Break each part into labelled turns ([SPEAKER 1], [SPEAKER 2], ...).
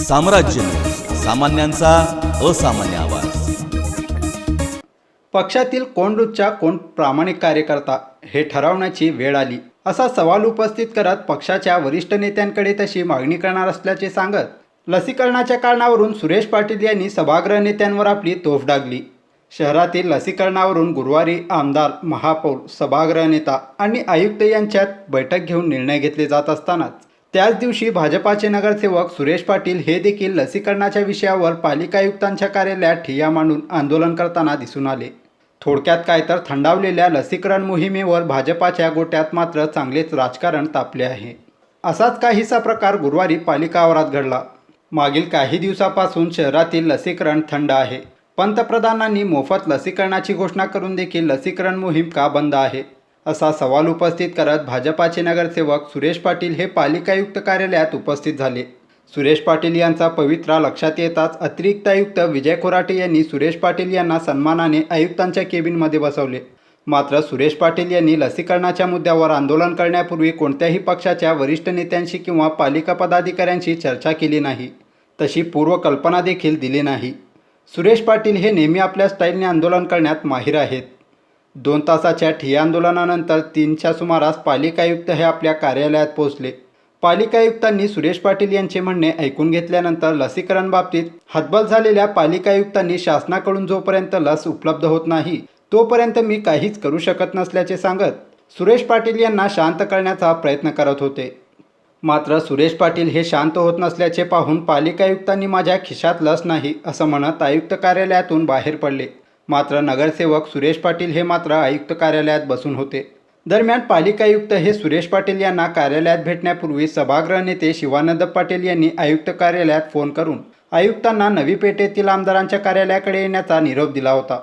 [SPEAKER 1] साम्राज्य न्यूज, सामान्यांचा असामान्य आवाज।
[SPEAKER 2] पक्षातील कोण लुच्चा कोण प्रामाणिक कार्यकर्ता हे ठरवण्याची वेळ आली असा सवाल उपस्थित करत पक्षाच्या वरिष्ठ नेत्यांकडे तशी मागणी करणार असल्याचे सांगत लसीकरणाच्या कारणावरून सुरेश पाटील यांनी सभागृह नेत्यांवर आपली तोफ डागली। शहरातील लसीकरणावरून गुरुवारी आमदार, महापौर, सभागृह नेता आणि आयुक्त यांच्यात बैठक घेऊन निर्णय घेतले जात असतानाच त्याच दिवशी भाजपाचे नगरसेवक सुरेश पाटील हे देखील लसीकरणाच्या विषयावर पालिका आयुक्तांच्या कार्यालयात ठिय्या मांडून आंदोलन करताना दिसून आले। थोडक्यात काय तर थंडावलेल्या लसीकरण मोहिमेवर भाजपाच्या गोट्यात मात्र चांगलेच राजकारण तापले आहे। असाच काहीसा प्रकार गुरुवारी पालिका आवारात घडला। मागील काही दिवसापासून शहरातील लसीकरण थंड आहे। पंतप्रधानांनी मोफत लसीकरणाची घोषणा करून देखील लसीकरण मोहीम का बंद आहे असा सवाल उपस्थित करत भाजपाचे नगरसेवक सुरेश पाटील हे पालिका आयुक्त कार्यालयात उपस्थित झाले। सुरेश पाटील यांचा पवित्रा लक्षात येताच अतिरिक्त आयुक्त विजय खोराटे यांनी सुरेश पाटील यांना सन्मानाने आयुक्तांच्या केबिनमध्ये बसवले। मात्र सुरेश पाटील यांनी लसीकरणाच्या मुद्द्यावर आंदोलन करण्यापूर्वी कोणत्याही पक्षाच्या वरिष्ठ नेत्यांशी किंवा पालिका पदाधिकाऱ्यांशी चर्चा केली नाही, तशी पूर्वकल्पना देखील दिली नाही। सुरेश पाटील हे नेहमी आपल्या स्टाईलने आंदोलन करण्यात माहिर आहेत। 2 तासाच्या ठिय्या आंदोलनानंतर 3च्या सुमारास पालिका आयुक्त हे आपल्या कार्यालयात पोहोचले। पालिका आयुक्तांनी सुरेश पाटील यांचे म्हणणे ऐकून घेतल्यानंतर लसीकरण बाबतीत हतबल झालेल्या पालिका आयुक्तांनी शासनाकडून जोपर्यंत लस उपलब्ध होत नाही तोपर्यंत मी काहीच करू शकत नसल्याचे सांगत सुरेश पाटील यांना शांत करण्याचा प्रयत्न करत होते। मात्र सुरेश पाटील हे शांत होत नसल्याचे पाहून पालिका आयुक्तांनी माझ्या खिशात लस नाही असं म्हणत आयुक्त कार्यालयातून बाहेर पडले। मात्र नगरसेवक सुरेश पाटील हे मात्र आयुक्त कार्यालयात बसून होते। दरम्यान पालिका आयुक्त हे सुरेश पाटील यांना कार्यालयात भेटण्यापूर्वी सभागृह नेते शिवानंद पाटील यांनी आयुक्त कार्यालयात फोन करून आयुक्तांना नवी पेठेतील आमदारांच्या कार्यालयाकडे येण्याचा निरोप दिला होता।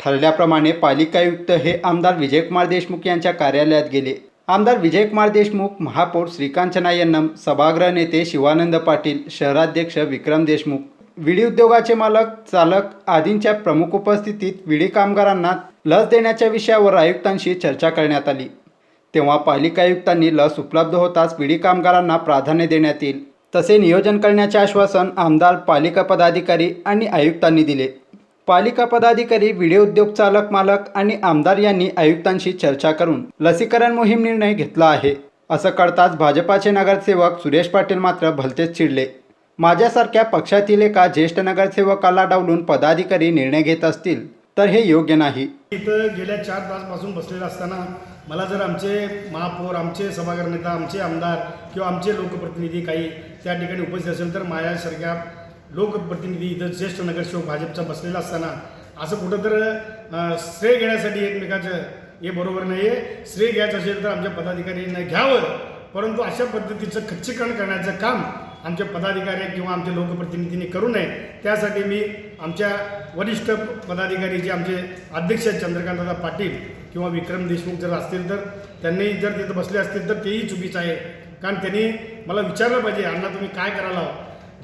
[SPEAKER 2] ठरल्याप्रमाणे पालिका आयुक्त हे आमदार विजयकुमार देशमुख यांच्या कार्यालयात गेले। आमदार विजयकुमार देशमुख, महापौर श्रीकांत चेन्नायन्नम, सभागृह नेते शिवानंद पाटील, शहराध्यक्ष विक्रम देशमुख, विडी उद्योगाचे मालक, चालक आदींच्या प्रमुख उपस्थितीत विडी कामगारांना लस देण्याच्या विषयावर आयुक्तांशी चर्चा करण्यात आली। तेव्हा पालिका आयुक्तांनी लस उपलब्ध होताच विडी कामगारांना प्राधान्य देण्यात येईल तसे नियोजन करण्याचे आश्वासन आमदार, पालिका पदाधिकारी आणि आयुक्तांनी दिले। पालिका पदाधिकारी, विडी उद्योग चालक मालक आणि आमदार यांनी आयुक्तांशी चर्चा करून लसीकरण मोहीम निर्णय घेतला आहे असं कळताच भाजपाचे नगरसेवक सुरेश पाटील मात्र भलतेच चिडले। माझ्यासारख्या पक्षातील एका ज्येष्ठ नगरसेवकाला डावलून पदाधिकारी निर्णय घेत असतील तर हे योग्य नाही।
[SPEAKER 3] इथं गेल्या 4 तासापासून बसलेला असताना मला जर आमचे महापौर, आमचे सभागृह नेता, आमचे आमदार किंवा आमचे लोकप्रतिनिधी काही त्या ठिकाणी उपस्थित असेल तर माझ्यासारख्या लोकप्रतिनिधी इथं ज्येष्ठ नगरसेवक भाजपचा बसलेला असताना असं कुठं तर श्रेय घेण्यासाठी एकमेकाचं हे बरोबर नाही आहे। श्रेय घ्यायचं असेल तर आमच्या पदाधिकाऱ्यांनी घ्यावं, परंतु अशा पद्धतीचं खच्चीकरण करण्याचं काम आमच्या पदाधिकारी किंवा आमच्या लोकप्रतिनिधींनी करू नये। त्यासाठी मी आमच्या वरिष्ठ पदाधिकारी जे आमचे अध्यक्ष चंद्रकांतदादा पाटील किंवा विक्रम देशमुख जर असतील तर त्यांनी जर तिथं बसले असतील तर तेही चुकीचं आहे। कारण त्यांनी मला विचारलं पाहिजे, अण्णा तुम्ही काय करायला,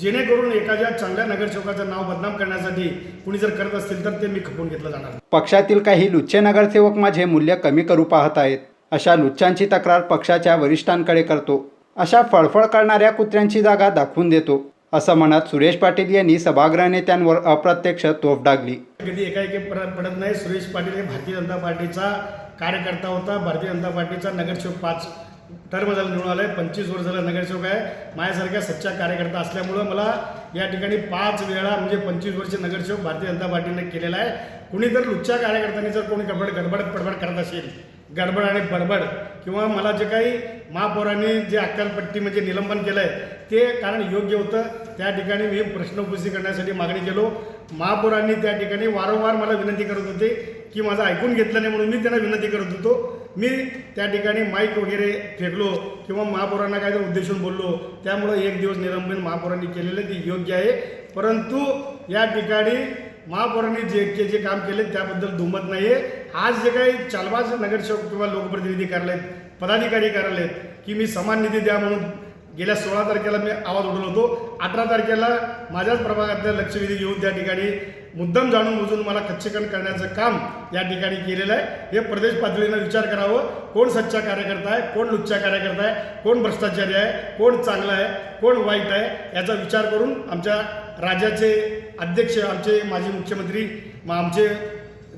[SPEAKER 3] जेणेकरून एखाद्या चांगल्या नगरसेवकाचं नाव बदनाम करण्यासाठी कुणी जर करत असतील तर ते मी खपवून घेतलं जाणार।
[SPEAKER 2] पक्षातील काही लुच्चे नगरसेवक माझे मूल्य कमी करू पाहत आहेत। अशा लुच्चांची तक्रार पक्षाच्या वरिष्ठांकडे करतो। अशा फळफळ करणाऱ्या कुत्र्यांची जागा दाखवून देतो असं म्हणत सुरेश पाटील यांनी सभागृह नेत्यांवर अप्रत्यक्ष तोफ डागली।
[SPEAKER 3] कधी एकाएकी पडत नाही। सुरेश पाटील हे भारतीय जनता पार्टीचा कार्यकर्ता होता। भारतीय जनता पार्टीचा नगरसेवक 5 टर्म झालं निवडून आलं आहे, 25 वर्ष झालं नगरसेवक आहे। माझ्यासारख्या सच्चा कार्यकर्ता असल्यामुळं मला या ठिकाणी 5 वेळा म्हणजे 25 वर्ष नगरसेवक भारतीय जनता पार्टीने केलेला आहे। कुणी जर लुच्च्या कार्यकर्त्यांनी जर कोणी गडबड करत असेल, गडबड आणि बडबड, किंवा मला जे काही महापौरांनी जे अक्कलपट्टी म्हणजे निलंबन केलं आहे ते कारण योग्य होतं, त्या ठिकाणी मी प्रश्न उपस्थित करण्यासाठी मागणी केलो। महापौरांनी त्या ठिकाणी वारंवार मला विनंती करत होते की माझं ऐकून घेतलं नाही, म्हणून मी त्यांना विनंती करत होतो। मी त्या ठिकाणी माईक वगैरे फेकलो किंवा महापौरांना काहीतरी उद्देशून बोललो, त्यामुळं 1 दिवस निलंबन महापौरांनी केलेलं ते योग्य आहे। परंतु या ठिकाणी महापौरांनी जे काम केले त्याबद्दल दुमत नाही आहे। आज जे काही चालबाज नगरसेवक किंवा लोकप्रतिनिधी करायला आहेत, पदाधिकारी करायला आहेत की मी समान निधी द्या म्हणून गेल्या 16 तारखेला मी आवाज उठवला होतो. 18 तारखेला माझ्याच प्रभागातल्या लक्षवेधी घेऊन त्या ठिकाणी मुद्दाम जाणून बुजून मला खच्चीकरण करण्याचं काम या ठिकाणी केलेलं आहे. हे प्रदेश पातळीनं विचार करावं, कोण सच्चा कार्यकर्ता आहे, कोण लुच्चा कार्यकर्ता आहे, कोण भ्रष्टाचारी आहे, कोण चांगला आहे, कोण वाईट आहे, याचा विचार करून आमच्या राज्याचे अध्यक्ष, आमचे माजी मुख्यमंत्री, आमचे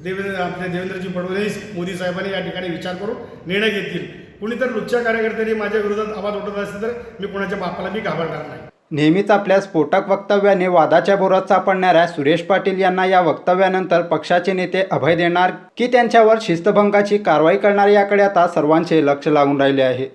[SPEAKER 3] देवेंद्रजी फडणवीस मोदी साहेबांनी या ठिकाणी विचार करून निर्णय घेतील. कुणी तर लुच्च्या कार्यकर्त्यांनी माझ्या विरोधात आवाज उठवत असेल तर मी कोणाच्या बापाला मी घाबरणार नाही.
[SPEAKER 2] नेहमीच आपल्या स्फोटक वक्तव्याने वादाच्या भोरात सापडणाऱ्या सुरेश पाटील यांना या वक्तव्यानंतर पक्षाचे नेते अभय देणार की त्यांच्यावर शिस्तभंगाची कारवाई करणार याकडे आता सर्वांचे लक्ष लागून राहिले आहे.